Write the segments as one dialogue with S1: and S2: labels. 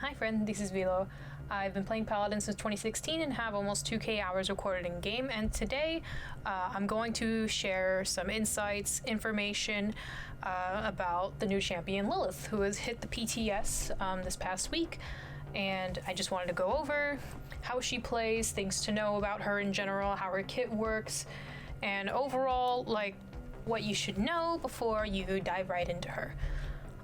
S1: Hi friend, this is Vilo. I've been playing Paladins since 2016 and have almost 2k hours recorded in game, and today I'm going to share some insights, information about the new champion Lillith, who has hit the PTS this past week, and I just wanted to go over how she plays, things to know about her in general, how her kit works, and overall, like, what you should know before you dive right into her.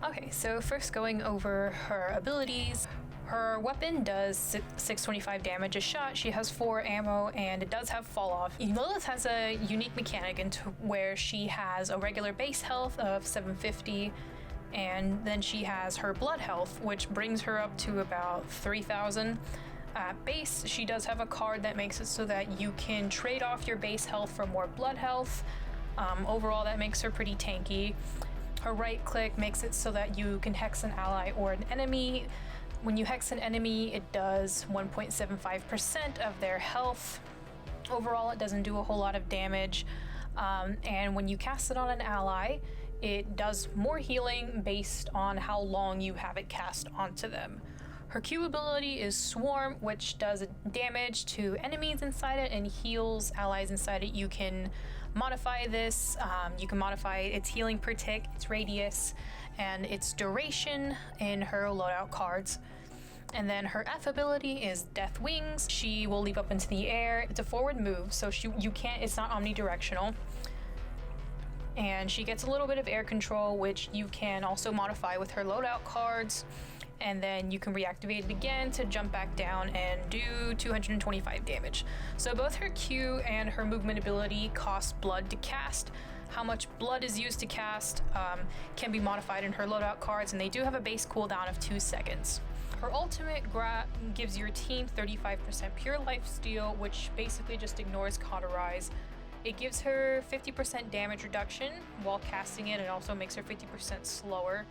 S1: Okay, so first going over her abilities. Her weapon does 625 damage a shot, she has 4 ammo, and it does have fall off. Lillith has a unique mechanic into where she has a regular base health of 750, and then she has her blood health, which brings her up to about 3,000. At base, she does have a card that makes it so that you can trade off your base health for more blood health. Overall, that makes her pretty tanky. Her right click makes it so that you can hex an ally or an enemy. When you hex an enemy, it does 1.75% of their health. Overall, it doesn't do a whole lot of damage. And when you cast it on an ally, it does more healing based on how long you have it cast onto them. Her Q ability is Swarm, which does damage to enemies inside it and heals allies inside it. You can modify this. You can modify its healing per tick, its radius, and its duration in her loadout cards. And then her F ability is Death Wings. She will leap up into the air. It's a forward move, so it's not omnidirectional. And she gets a little bit of air control, which you can also modify with her loadout cards. And then you can reactivate it again to jump back down and do 225 damage. So both her Q and her movement ability cost blood to cast. How much blood is used to cast can be modified in her loadout cards, and they do have a base cooldown of 2 seconds. Her ultimate gives your team 35% pure life steal, which basically just ignores cauterize. It gives her 50% damage reduction while casting it, and also makes her 50% slower.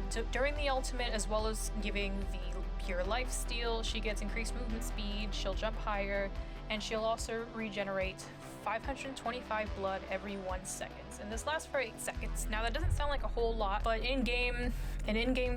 S1: So during the ultimate, as well as giving the pure life steal, she gets increased movement speed, she'll jump higher, and she'll also regenerate 525 blood every 1 second. And this lasts for 8 seconds. Now that doesn't sound like a whole lot, but in-game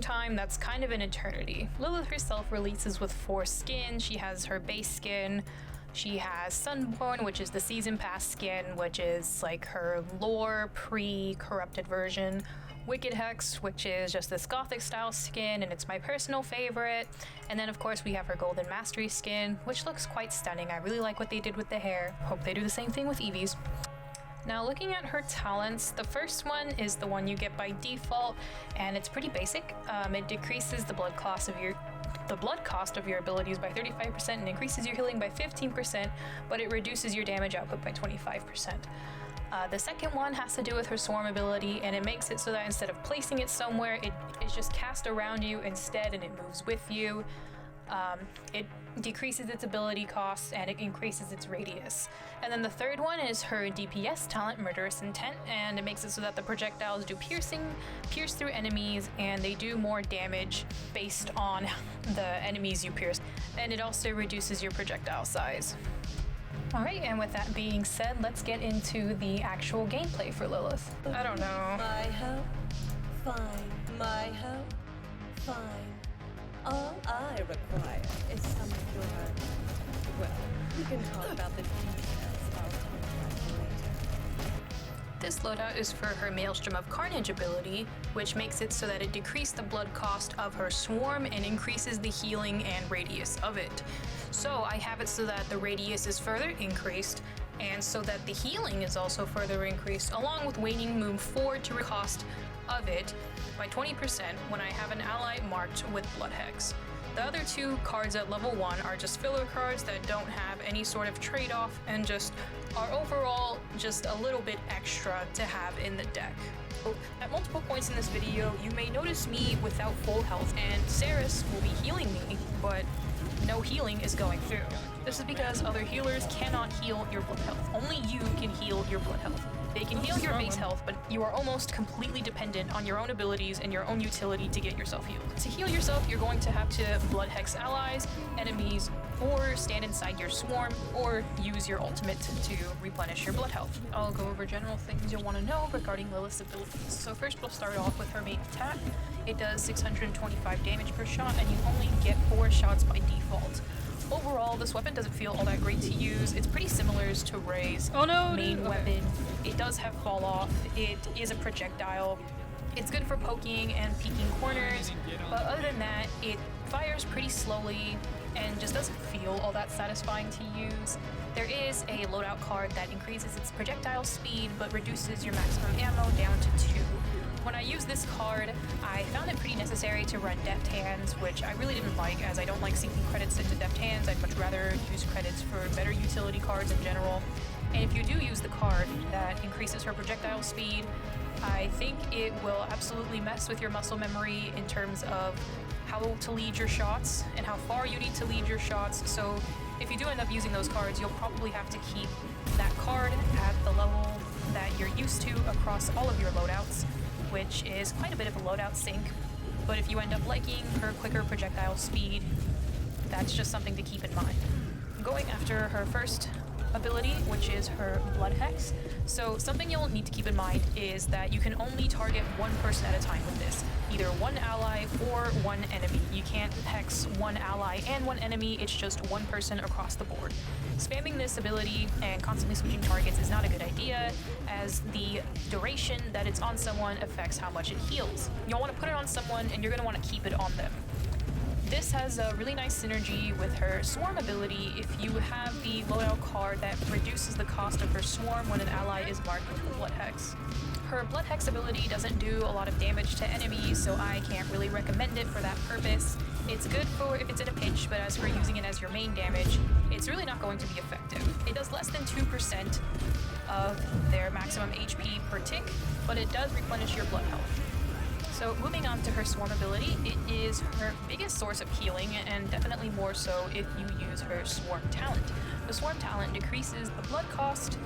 S1: time, that's kind of an eternity. Lillith herself releases with 4 skins. She has her base skin. She has Sunborn, which is the Season Pass skin, which is like her lore pre-corrupted version. Wicked Hex, which is just this gothic style skin, and it's my personal favorite. And then of course we have her Golden Mastery skin, which looks quite stunning. I really like what they did with the hair. Hope they do the same thing with Eevee's. Now looking at her talents, the first one is the one you get by default, and it's pretty basic. It decreases the blood cost of your abilities by 35% and increases your healing by 15%, but it reduces your damage output by 25%. The second one has to do with her Swarm ability, and it makes it so that instead of placing it somewhere, it is just cast around you instead, and it moves with you. It decreases its ability costs, and it increases its radius. And then the third one is her DPS talent, Murderous Intent, and it makes it so that the projectiles do pierce through enemies, and they do more damage based on the enemies you pierce. And it also reduces your projectile size. Alright, and with that being said, let's get into the actual gameplay for Lillith. I don't know.
S2: My help, fine. My help, fine. All I require is some of your... Well, we can talk about the details. I'll talk about it later.
S1: This loadout is for her Maelstrom of Carnage ability, which makes it so that it decreases the blood cost of her Swarm and increases the healing and radius of it. So I have it so that the radius is further increased, and so that the healing is also further increased, along with Waning Moon 4 to cost of it by 20% when I have an ally marked with Blood Hex. The other 2 cards at level 1 are just filler cards that don't have any sort of trade-off and just are overall just a little bit extra to have in the deck. At multiple points in this video, you may notice me without full health, and Saris will be healing me, but no healing is going through. This is because other healers cannot heal your blood health. Only you can heal your blood health. They can heal your base health, but you are almost completely dependent on your own abilities and your own utility to get yourself healed. To heal yourself, you're going to have to Blood Hex allies, enemies, or stand inside your swarm, or use your ultimate to replenish your blood health. I'll go over general things you'll want to know regarding Lilith's abilities. So first we'll start off with her main attack. It does 625 damage per shot, and you only get 4 shots by default. Overall, this weapon doesn't feel all that great to use. It's pretty similar to Ray's main weapon. It does have fall off. It is a projectile. It's good for poking and peeking corners, but other than that, it fires pretty slowly and just doesn't feel all that satisfying to use. There is a loadout card that increases its projectile speed but reduces your maximum ammo down to 2. When I used this card, I found it pretty necessary to run Deft Hands, which I really didn't like, as I don't like sinking credits into Deft Hands. I'd much rather use credits for better utility cards in general. And if you do use the card that increases her projectile speed, I think it will absolutely mess with your muscle memory in terms of how to lead your shots and how far you need to lead your shots. So if you do end up using those cards, you'll probably have to keep that card at the level that you're used to across all of your loadouts, which is quite a bit of a loadout sink. But if you end up liking her quicker projectile speed, that's just something to keep in mind. Going after her first ability, which is her Blood Hex. So something you'll need to keep in mind is that you can only target one person at a time with this, either one ally or one enemy. You can't hex one ally and one enemy, it's just one person across the board. Spamming this ability and constantly switching targets is not a good idea, as the duration that it's on someone affects how much it heals. You'll want to put it on someone and you're going to want to keep it on them. This has a really nice synergy with her Swarm ability if you have the loadout card that reduces the cost of her Swarm when an ally is marked with the Blood Hex. Her Blood Hex ability doesn't do a lot of damage to enemies, so I can't really recommend it for that purpose. It's good for if it's in a pinch, but as for using it as your main damage, it's really not going to be effective. It does less than 2% of their maximum HP per tick, but it does replenish your blood health. So moving on to her Swarm ability, it is her biggest source of healing, and definitely more so if you use her Swarm talent. The Swarm talent decreases the blood cost,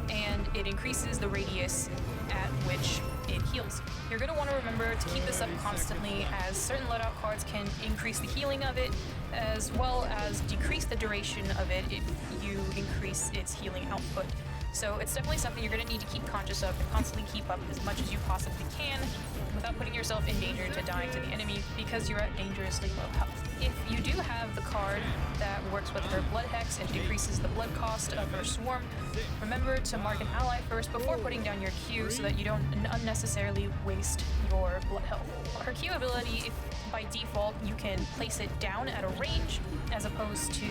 S1: and it increases the radius at which it heals. You're going to want to remember to keep this up constantly, as certain loadout cards can increase the healing of it, as well as decrease the duration of it if you increase its healing output. So it's definitely something you're going to need to keep conscious of and constantly keep up as much as you possibly can without putting yourself in danger to dying to the enemy because you're at dangerously low health. If you do have the card that works with her Blood Hex and decreases the blood cost of her Swarm, remember to mark an ally first before putting down your Q so that you don't unnecessarily waste your blood health. Her Q ability, by default, you can place it down at a range as opposed to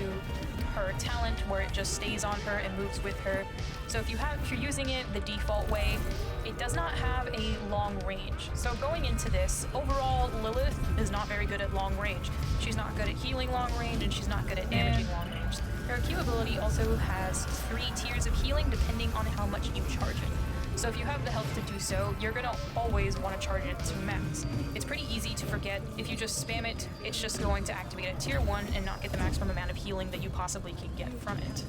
S1: her talent where it just stays on her and moves with her. So if you're using it the default way, it does not have a long range. So going into this, overall, Lilith is not very good at long range. She's not good at healing long range, and she's not good at damaging long range. Her Q ability also has 3 tiers of healing depending on how much you charge it. So if you have the health to do so, you're gonna always want to charge it to max. It's pretty easy to forget. If you just spam it, it's just going to activate at tier 1 and not get the maximum amount of healing that you possibly can get from it.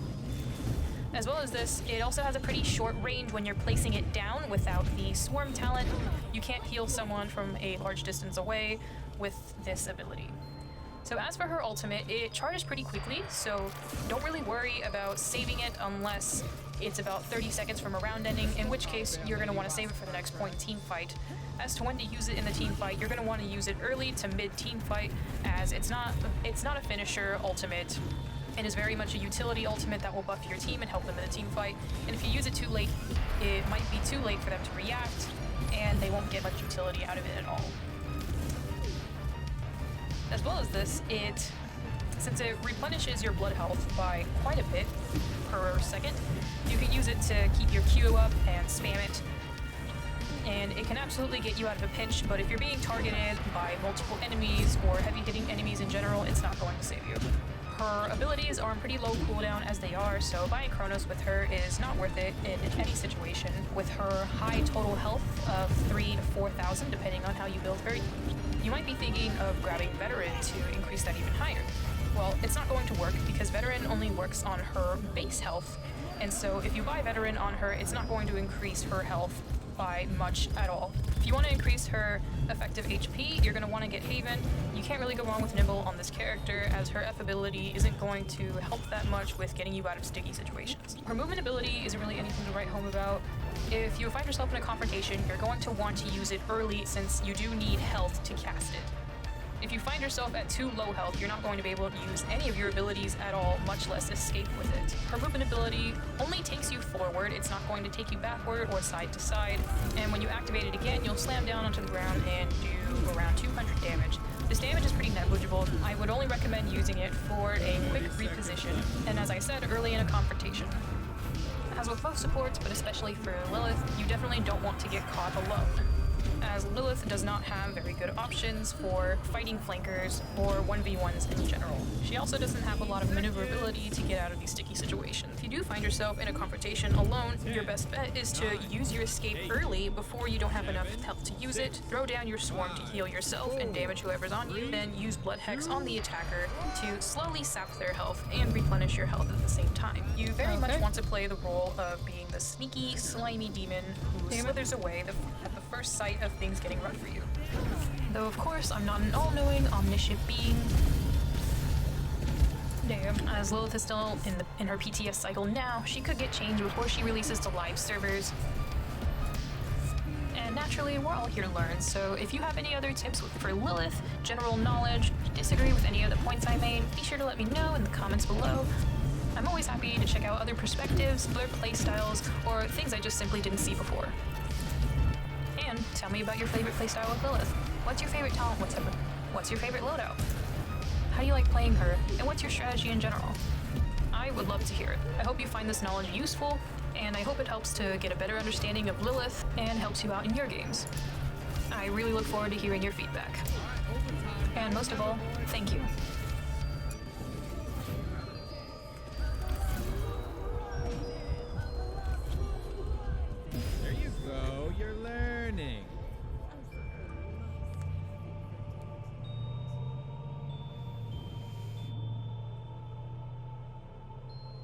S1: As well as this, it also has a pretty short range when you're placing it down without the Swarm talent. You can't heal someone from a large distance away with this ability. So as for her ultimate, it charges pretty quickly, so don't really worry about saving it unless it's about 30 seconds from a round ending, in which case you're going to want to save it for the next point team fight. As to when to use it in the team fight, you're going to want to use it early to mid team fight, as it's not a finisher ultimate. It is very much a utility ultimate that will buff your team and help them in a team fight. And if you use it too late, it might be too late for them to react, and they won't get much utility out of it at all. As well as this, since it replenishes your blood health by quite a bit per second, you can use it to keep your Q up and spam it. And it can absolutely get you out of a pinch, but if you're being targeted by multiple enemies or heavy hitting enemies in general, it's not going to save you. Her abilities are on pretty low cooldown as they are, so buying Chronos with her is not worth it in any situation. With her high total health of 3,000 to 4,000, depending on how you build her, you might be thinking of grabbing Veteran to increase that even higher. Well, it's not going to work because Veteran only works on her base health, And so if you buy Veteran on her, it's not going to increase her health by much at all. If you want to increase her effective HP, you're going to want to get Haven. You can't really go wrong with Nimble on this character, as her F ability isn't going to help that much with getting you out of sticky situations. Her movement ability isn't really anything to write home about. If you find yourself in a confrontation, you're going to want to use it early since you do need health to cast it. If you find yourself at too low health, you're not going to be able to use any of your abilities at all, much less escape with it. Her movement ability only takes you forward, it's not going to take you backward or side to side, and when you activate it again, you'll slam down onto the ground and do around 200 damage. This damage is pretty negligible. I would only recommend using it for a quick reposition, and as I said, early in a confrontation. As with most supports, but especially for Lillith, you definitely don't want to get caught alone, as Lillith does not have very good options for fighting flankers or 1v1s in general. She also doesn't have a lot of maneuverability to get out of these sticky situations. If you do find yourself in a confrontation alone, your best bet is to use your escape early before you don't have enough health to use it, throw down your swarm to heal yourself and damage whoever's on you, then use Blood Hex on the attacker to slowly sap their health and replenish your health at the same time. You very much want to play the role of being the sneaky, slimy demon who slithers away at the first sight of things getting rough for you. Though of course, I'm not an all-knowing, omniscient being. Damn, as Lillith is still in her PTS cycle now, she could get changed before she releases to live servers. And naturally, we're all here to learn, so if you have any other tips for Lillith, general knowledge, disagree with any of the points I made, be sure to let me know in the comments below. I'm always happy to check out other perspectives, other playstyles, or things I just simply didn't see before. And tell me about your favorite playstyle with Lillith. What's your favorite talent? What's your favorite loadout? How do you like playing her? And what's your strategy in general? I would love to hear it. I hope you find this knowledge useful, and I hope it helps to get a better understanding of Lillith and helps you out in your games. I really look forward to hearing your feedback. And most of all, thank you.